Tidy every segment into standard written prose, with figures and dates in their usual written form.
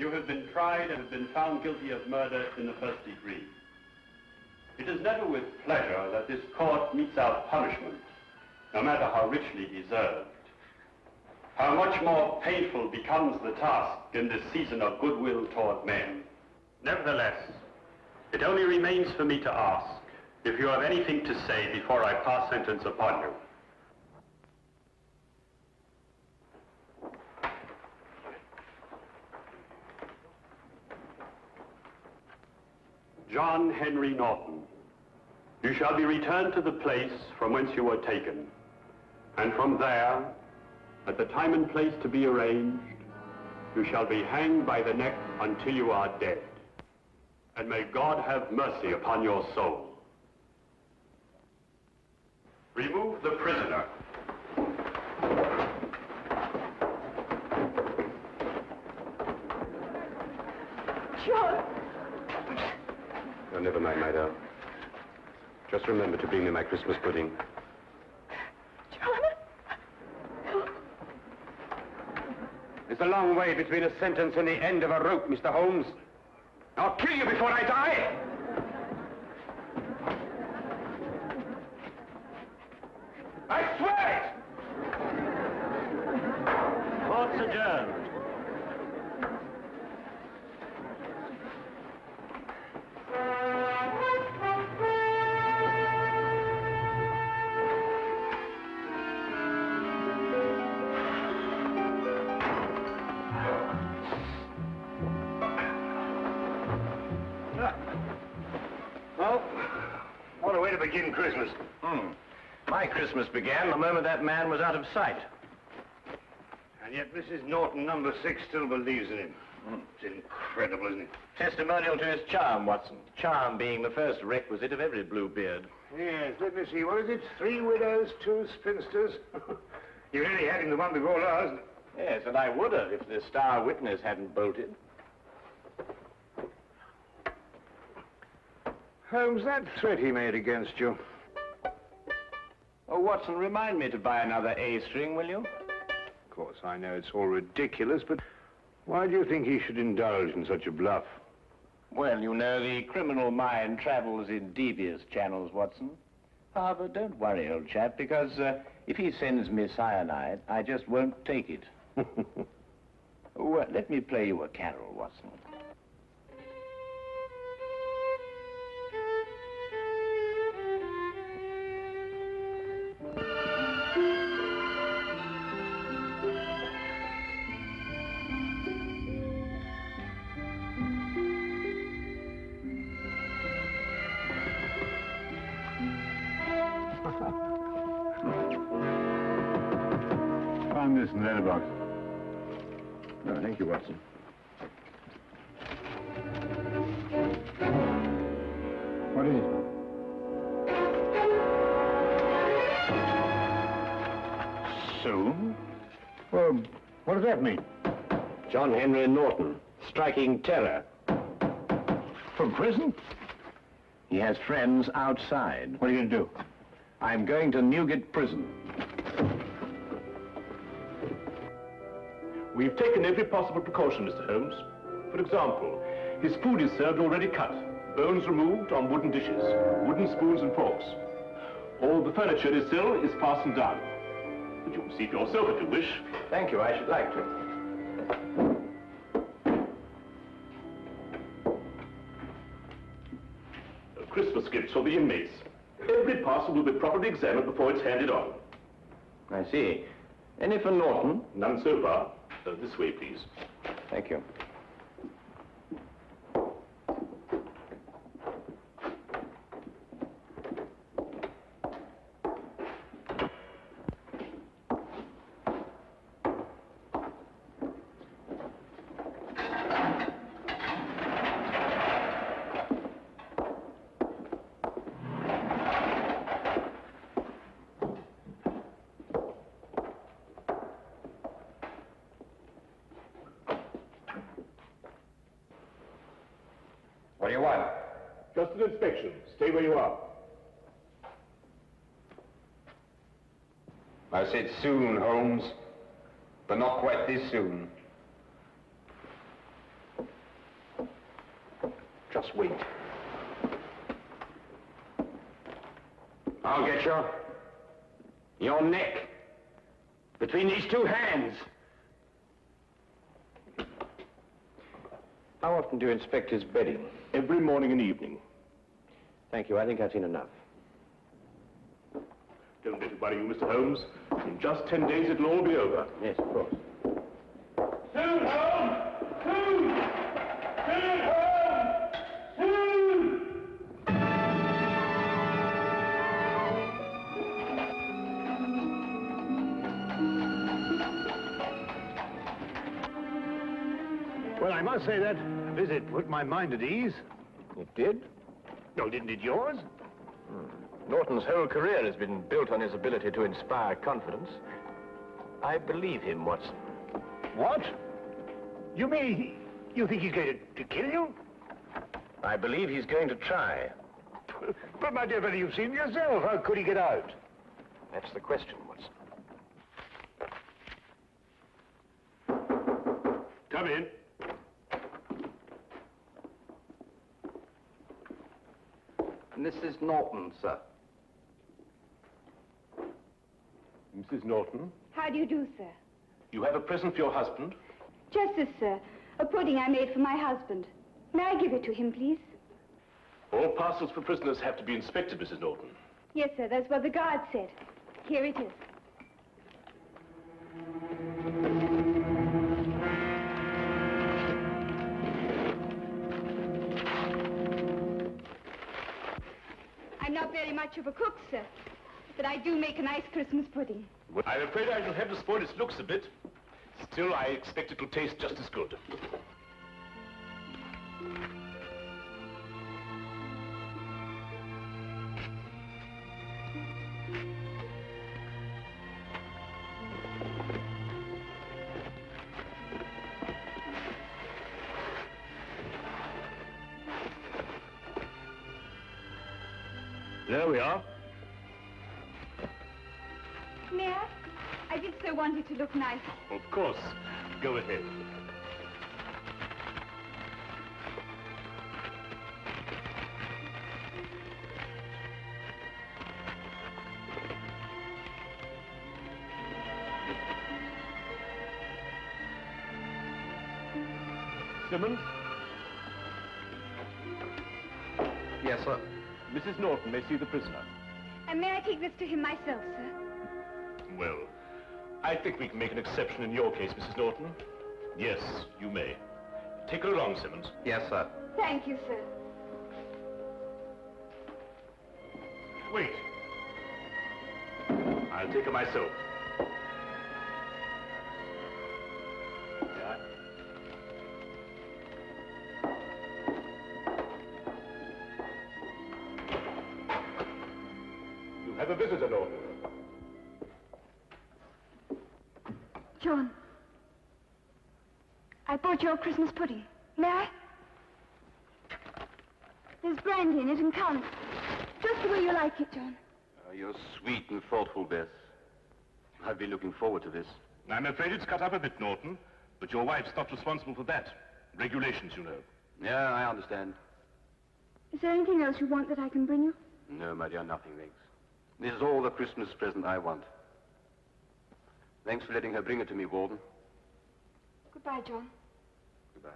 You have been tried and have been found guilty of murder in the first degree. It is never with pleasure that this court metes out punishment, no matter how richly deserved. How much more painful becomes the task in this season of goodwill toward men. Nevertheless, it only remains for me to ask if you have anything to say before I pass sentence upon you. John Henry Norton, you shall be returned to the place from whence you were taken, and from there, at the time and place to be arranged, you shall be hanged by the neck until you are dead. And may God have mercy upon your soul. Remove the prisoner. John! Oh, never mind, my darling. Just remember to bring me my Christmas pudding. There's a long way between a sentence and the end of a rope, Mr. Holmes. I'll kill you before I die! I swear it! Court's adjourned. Begin Christmas. My Christmas began the moment that man was out of sight. And yet Mrs. Norton, number 6, still believes in him. It's incredible, isn't it? Testimonial to his charm, Watson. Charm being the first requisite of every Bluebeard. Yes, let me see. What is it? 3 widows, 2 spinsters. You really had him the one before last. Yes, and I would have if the star witness hadn't bolted. Holmes, that threat he made against you. Oh, Watson, remind me to buy another A string, will you? Of course, I know it's all ridiculous, but why do you think he should indulge in such a bluff? Well, you know, the criminal mind travels in devious channels, Watson. However, don't worry, old chap, because if he sends me cyanide, I just won't take it. Well, let me play you a carol, Watson. Find this in the letterbox. Oh, thank you, Watson. What is it? Soon? Well, what does that mean? John Henry Norton, striking terror. From prison? He has friends outside. What are you going to do? I'm going to Newgate Prison. We've taken every possible precaution, Mr. Holmes. For example, his food is served already cut, bones removed on wooden dishes, wooden spoons and forks. All the furniture is fastened down. But you can see for yourself if you wish. Thank you, I should like to. Christmas gifts for the inmates. Every parcel will be properly examined before it's handed on. I see. Any for Norton? None so far. This way, please. Thank you. What do you want? Just an inspection. Stay where you are. I said soon, Holmes, but not quite this soon. Just wait. I'll get you. Your neck. Between these two hands. How often do you inspect his bedding? Every morning and evening. Thank you. I think I've seen enough. Don't let it worry you, Mr. Holmes. In just 10 days, it'll all be over. Yes, of course. Soon, Holmes! Soon! Soon, Holmes! Soon! Well, I must say that visit put my mind at ease. It did? No, didn't it yours? Norton's whole career has been built on his ability to inspire confidence. I believe him, Watson. What? You mean you think he's going to kill you? I believe he's going to try. But, my dear fellow, you've seen yourself. How could he get out? That's the question, Watson. Come in. Mrs. Norton, sir. Mrs. Norton, How do you do, sir? you have a present for your husband? Just this, sir. A pudding I made for my husband. May I give it to him, please? All parcels for prisoners have to be inspected, Mrs. Norton. Yes, sir. That's what the guard said. Here it is. I'm not very much of a cook, sir, but I do make a nice Christmas pudding. Well, I'm afraid I shall have to spoil its looks a bit. Still, I expect it will taste just as good. There we are. May I? I did so want it to look nice. Of course. Go ahead. Simmons? Yes, sir. Mrs. Norton may see the prisoner. And may I take this to him myself, sir? Well, I think we can make an exception in your case, Mrs. Norton. Yes, you may. Take her along, Simmons. Yes, sir. Thank you, sir. Wait. I'll take her myself. Yeah. You have a visitor, Norton. John, I bought your Christmas pudding. May I? There's brandy in it and currants. Just the way you like it, John. You're sweet and thoughtful, Beth. I've been looking forward to this. I'm afraid it's cut up a bit, Norton, but your wife's not responsible for that. Regulations, you know. Yeah, I understand. Is there anything else you want that I can bring you? No, my dear, nothing, thanks. This is all the Christmas present I want. Thanks for letting her bring it to me, Warden. Goodbye, John. Goodbye.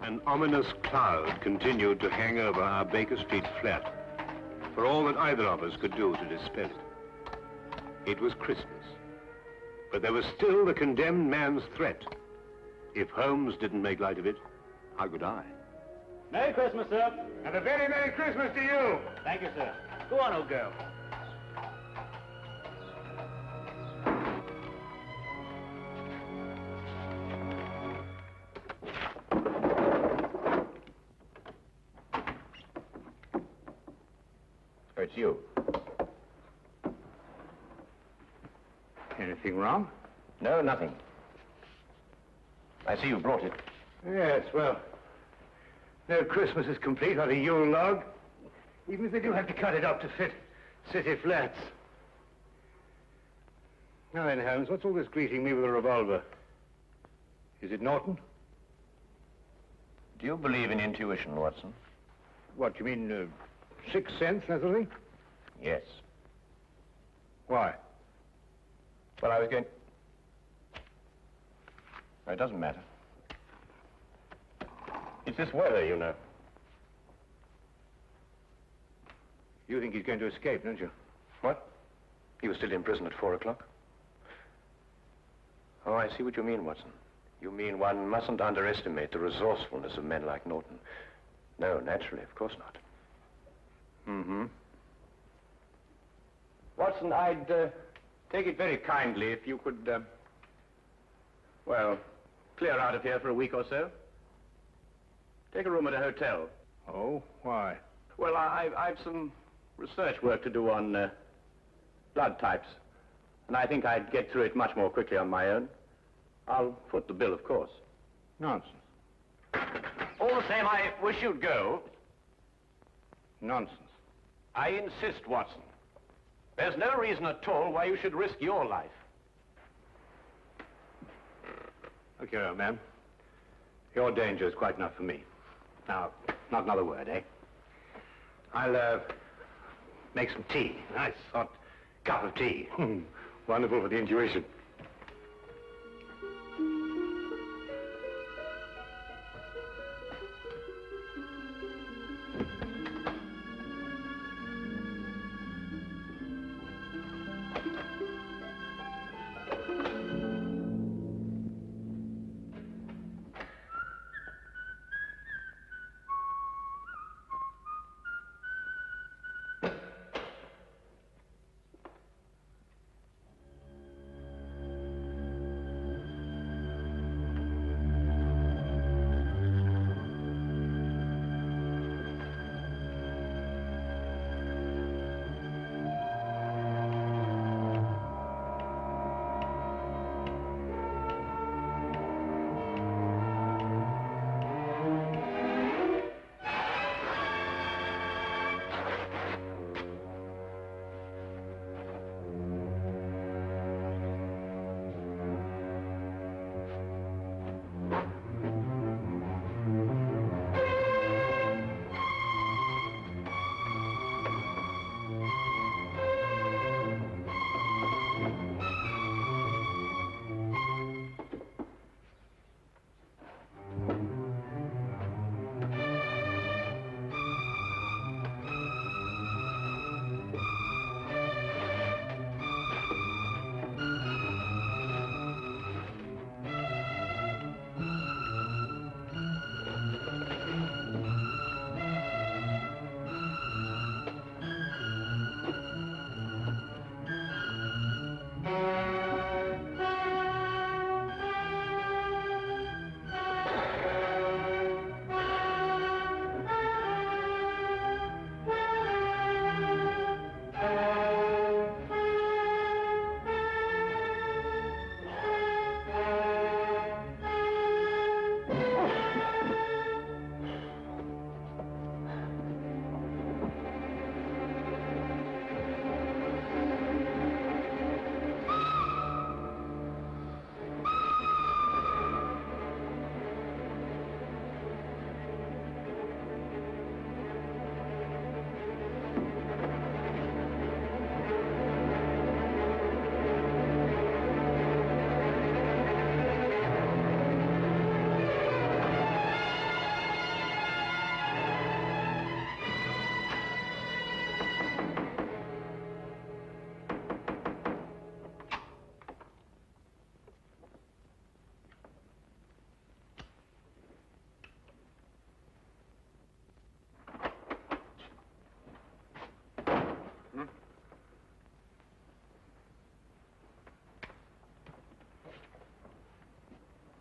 An ominous cloud continued to hang over our Baker Street flat, for all that either of us could do to dispel it. It was Christmas, but there was still the condemned man's threat. If Holmes didn't make light of it, how could I? Merry Christmas, sir. And a very Merry Christmas to you! Thank you, sir. Go on, old girl. It's you. Anything wrong? No, nothing. I see you brought it. Yes, well, no Christmas is complete without a Yule log, even if they do have to cut it up to fit city flats. Now then, Holmes, what's all this greeting me with a revolver? Is it Norton? Do you believe in intuition, Watson? What, you mean, sixth sense, that sort of thing? Yes. Why? Well, I was going... No, it doesn't matter. It's this weather, you know. You think he's going to escape, don't you? What? He was still in prison at 4 o'clock? Oh, I see what you mean, Watson. You mean one mustn't underestimate the resourcefulness of men like Norton. No, naturally, of course not. Mm-hmm. Watson, I'd take it very kindly if you could, well, clear out of here for a week or so. Take a room at a hotel. Oh, why? Well, I've some research work to do on blood types, and I think I'd get through it much more quickly on my own. I'll foot the bill, of course. Nonsense. All the same, I wish you'd go. Nonsense. I insist, Watson. There's no reason at all why you should risk your life. Look here, old man. Your danger is quite enough for me. Now, not another word, eh? I'll, make some tea. Nice hot cup of tea. Wonderful for the intuition.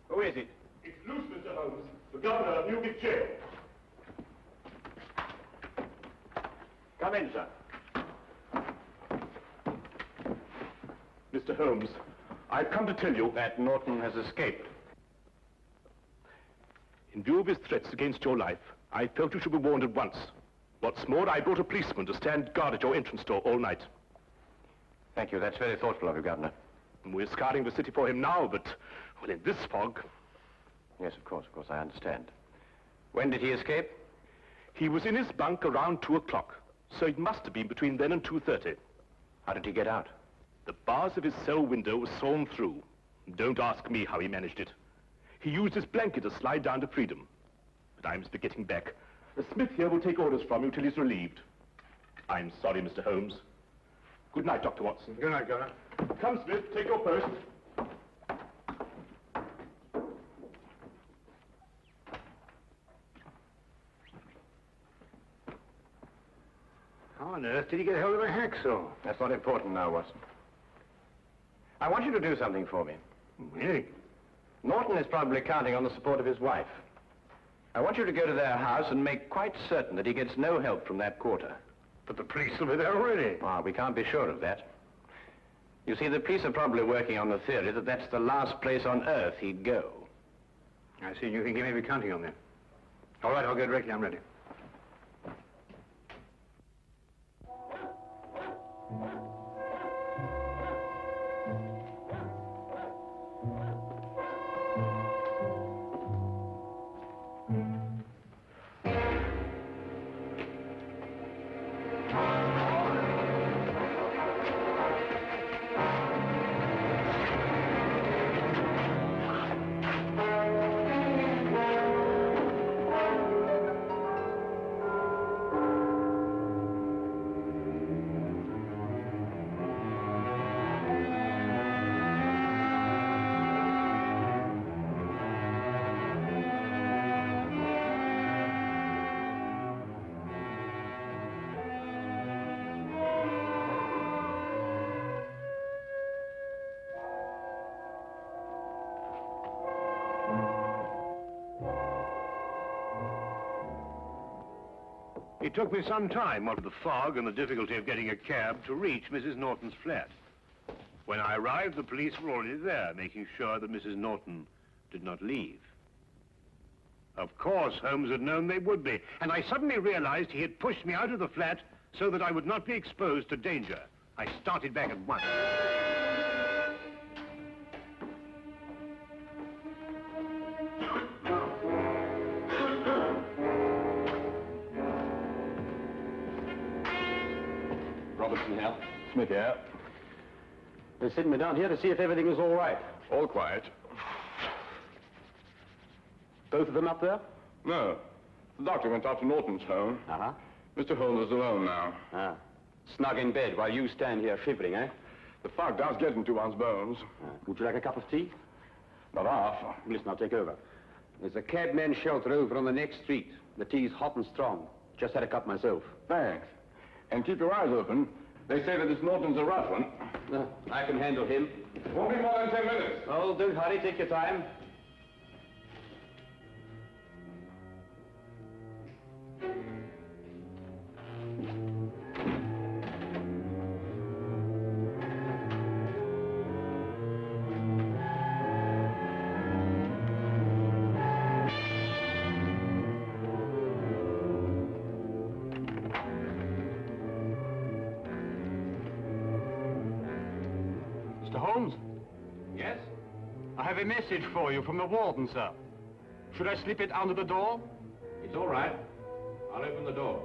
Who is it? It's loose, Mr. Holmes. The governor of Newgate Jail. Come in, sir. Mr. Holmes, I've come to tell you That Norton has escaped. in view of his threats against your life, I felt you should be warned at once. What's more, I brought a policeman to stand guard at your entrance door all night. Thank you. That's very thoughtful of you, Governor. We're scouring the city for him now, but, well, in this fog... Yes, of course, I understand. When did he escape? He was in his bunk around 2 o'clock, so it must have been between then and 2:30. How did he get out? The bars of his cell window were sawn through. Don't ask me how he managed it. He used his blanket to slide down to freedom. But I must be getting back. The Smith here will take orders from you till he's relieved. I'm sorry, Mr. Holmes. Good night, Dr. Watson. Good night, Governor. Come, Smith, take your post. How on earth did he get hold of a hacksaw? That's not important now, Watson. I want you to do something for me. Really? Norton is probably counting on the support of his wife. I want you to go to their house and make quite certain that he gets no help from that quarter. But the police will be there already. Ah, we can't be sure of that. You see, the police are probably working on the theory that that's the last place on earth he'd go. I see. You think he may be counting on them. All right, I'll go directly. I'm ready. It took me some time, what with the fog and the difficulty of getting a cab, to reach Mrs. Norton's flat. When I arrived, the police were already there, making sure that Mrs. Norton did not leave. Of course, Holmes had known they would be, and I suddenly realized he had pushed me out of the flat so that I would not be exposed to danger. I started back at once. Here. Smith here. They're sitting me down here to see if everything is all right. All quiet. Both of them up there? No. The doctor went off to Norton's home. Uh-huh. Mr. Holmes is alone now. Ah. Snug in bed while you stand here shivering, eh? The fog does get into one's bones. Would you like a cup of tea? Not half. Listen, I'll take over. There's a cabman shelter over on the next street. The tea's hot and strong. Just had a cup myself. Thanks. And keep your eyes open. They say that this Norton's a rough one. I can handle him. Won't be more than 10 minutes. Oh, don't hurry. Take your time. Holmes? Yes? I have a message for you from the warden, sir. Should I slip it under the door? It's all right. I'll open the door.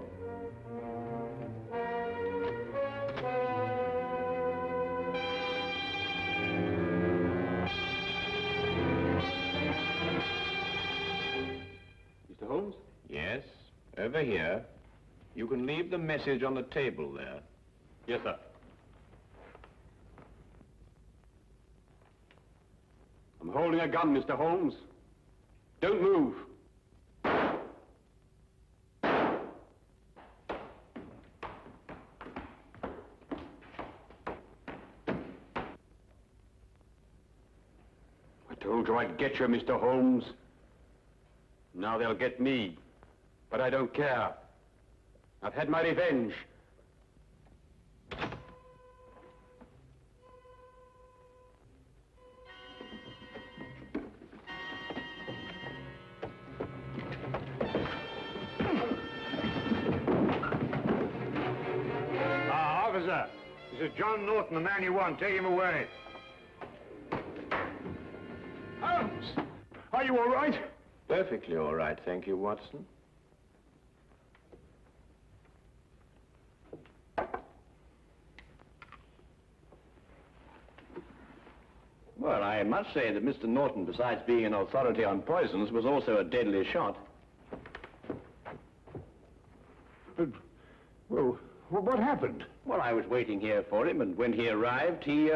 Mr. Holmes? Yes, over here. You can leave the message on the table there. Yes, sir. I'm holding a gun, Mr. Holmes. Don't move. I told you I'd get you, Mr. Holmes. Now they'll get me. But I don't care. I've had my revenge. This is John Norton, the man you want. Take him away. Holmes! Are you all right? Perfectly all right, thank you, Watson. Well, I must say that Mr. Norton, besides being an authority on poisons, was also a deadly shot. Well, what happened? Well, I was waiting here for him, and when he arrived, he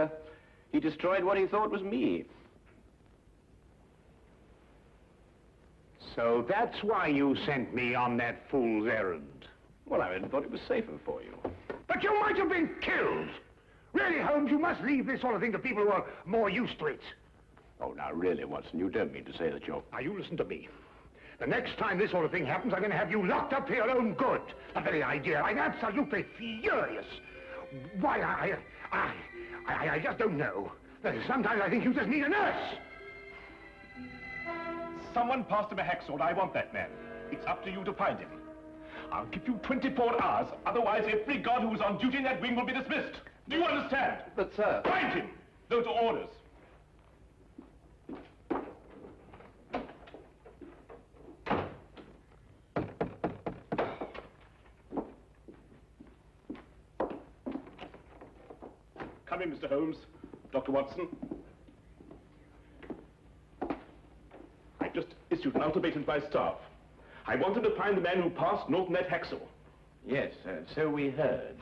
destroyed what he thought was me. So that's why you sent me on that fool's errand. Well, I thought it was safer for you. But you might have been killed! Really, Holmes, you must leave this sort of thing to people who are more used to it. Oh, now, really, Watson, you don't mean to say that you're... Now, you listen to me. The next time this sort of thing happens, I'm going to have you locked up for your own good. The very idea. I'm absolutely furious. Why, I just don't know. Sometimes I think you just need a nurse. Someone passed him a hacksaw. I want that man. It's up to you to find him. I'll give you 24 hours. Otherwise, every guard who is on duty in that wing will be dismissed. Do you understand? But, sir... Find him! Those are orders. Come in, Mr. Holmes. Dr. Watson. I've just issued an ultimatum to my staff. I want them to find the man who passed Norton that hacksaw. Yes, so we heard.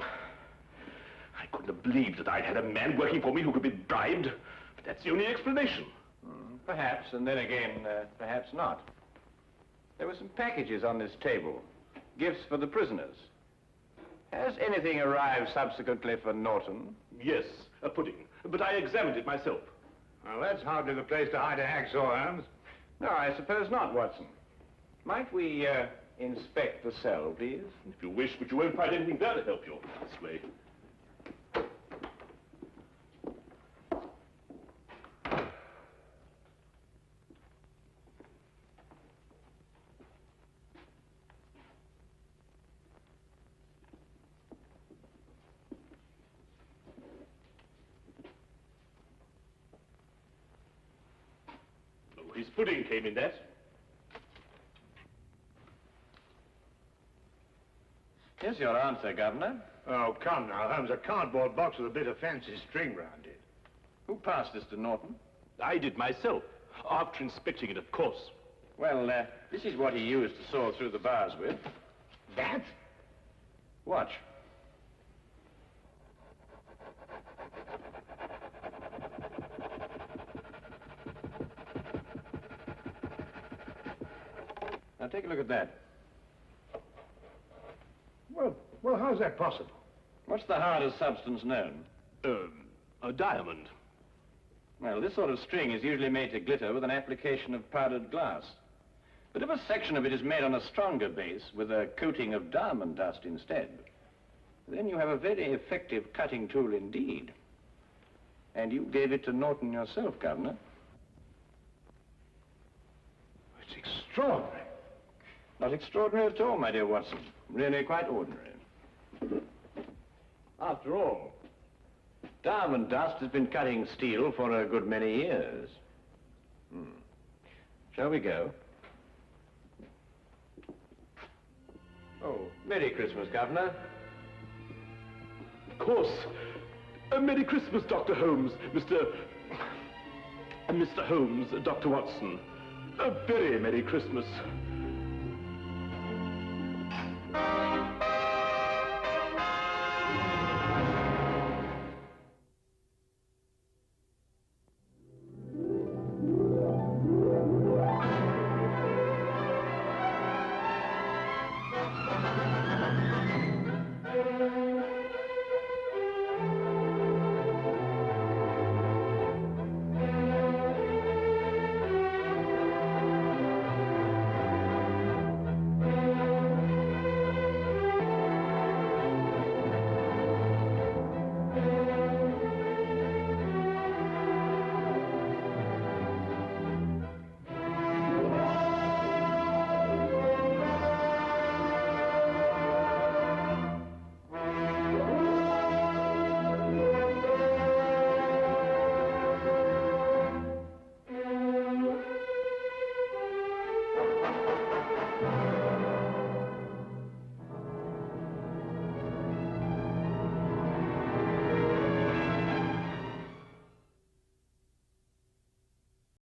I couldn't have believed that I'd had a man working for me who could be bribed. But that's the only explanation. Perhaps, and then again, perhaps not. There were some packages on this table. Gifts for the prisoners. Has anything arrived subsequently for Norton? Yes, a pudding. But I examined it myself. Well, that's hardly the place to hide a hacksaw, Holmes. No, I suppose not, Watson. Might we, inspect the cell, please? If you wish, but you won't find anything there to help you. This way. His pudding came in that. Here's your answer, Governor. Oh, come now, Holmes. A cardboard box with a bit of fancy string round it. Who passed this to Norton? I did myself, after inspecting it, of course. Well, this is what he used to saw through the bars with. That? Watch. Now, take a look at that. Well, how's that possible? What's the hardest substance known? A diamond. Well, this sort of string is usually made to glitter with an application of powdered glass. But if a section of it is made on a stronger base with a coating of diamond dust instead, then you have a very effective cutting tool indeed. And you gave it to Norton yourself, Governor. It's extraordinary. Not extraordinary at all, my dear Watson. Really quite ordinary. After all, diamond dust has been cutting steel for a good many years. Shall we go? Oh, Merry Christmas, Governor. Of course. Merry Christmas, Dr. Holmes, Mr. Holmes, Dr. Watson. A very Merry Christmas.